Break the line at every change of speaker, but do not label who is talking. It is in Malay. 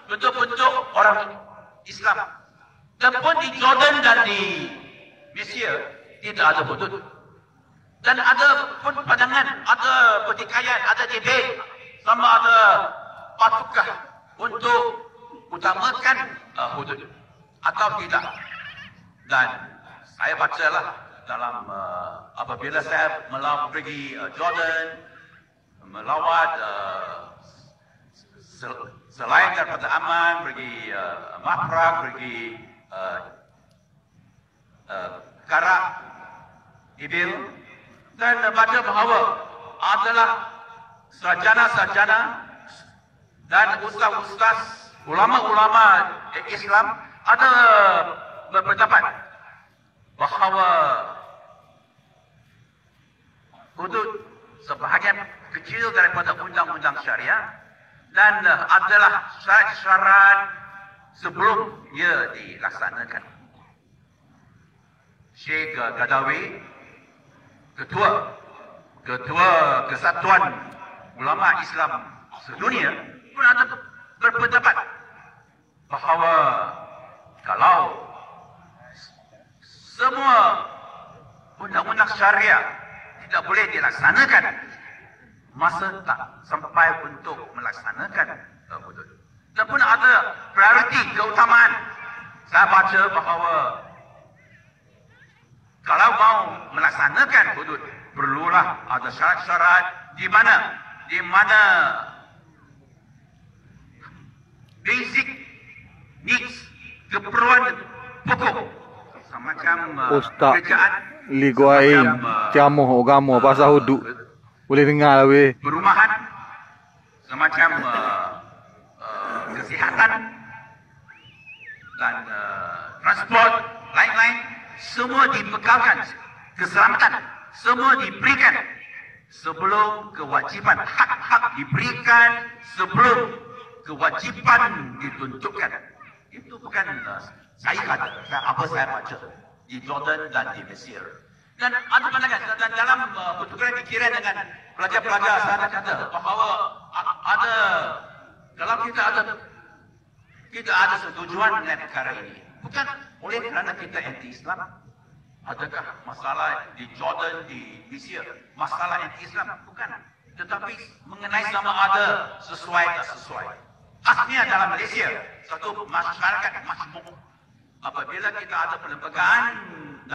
bentuk-bentuk orang Islam. Dan pun di Jordan dan di Mesir tidak ada hudud. Dan ada pun pandangan, ada pertikaian, ada debate, sama ada patukah untuk utamakan hudud atau tidak. Dan saya bacalah dalam apabila saya pergi Jordan, melawat selain daripada Aman, pergi Mafraq, pergi Karak, Ibil, dan baca bahawa adalah sarjana-sarjana dan ustaz-ustaz, ulama-ulama Islam ada berpendapat bahawa hudud sebahagian kecil daripada undang-undang syariah dan adalah syarat-syarat sebelum ia dilaksanakan. Syekh Gadawi, Ketua Kesatuan Ulama Islam Sedunia pun ada berpendapat bahawa kalau semua undang-undang syariah tidak boleh dilaksanakan, masa tak sampai untuk melaksanakan hudud. Dan pun ada prioriti, keutamaan. Saya baca bahawa kalau mau melaksanakan hudud, perlulah ada syarat-syarat di mana basic needs, keperluan pokok semacam kerjaan,
Liguain camoh agama pasal hudud. Boleh dengar lah weh.
Perumahan, semacam kesihatan dan transport, lain-lain, semua dibekalkan, keselamatan, semua diberikan sebelum kewajipan, hak-hak diberikan sebelum kewajipan ditentukan. Itu bukan saya kata, apa saya baca di Jordan dan di Mesir. Dan ada pandangan dan dalam pertukaran fikiran dengan pelajar-pelajar saya kata bahawa ada kalau kita ada setujuan dengan perkara ini, bukan oleh kerana kita anti-Islam. Adakah masalah di Jordan, di Mesir, masalah anti-Islam? Bukan. Tetapi mengenai sama ada sesuai tak sesuai. Aslinya dalam Malaysia, satu masyarakat majmuk. Apabila kita ada perlembagaan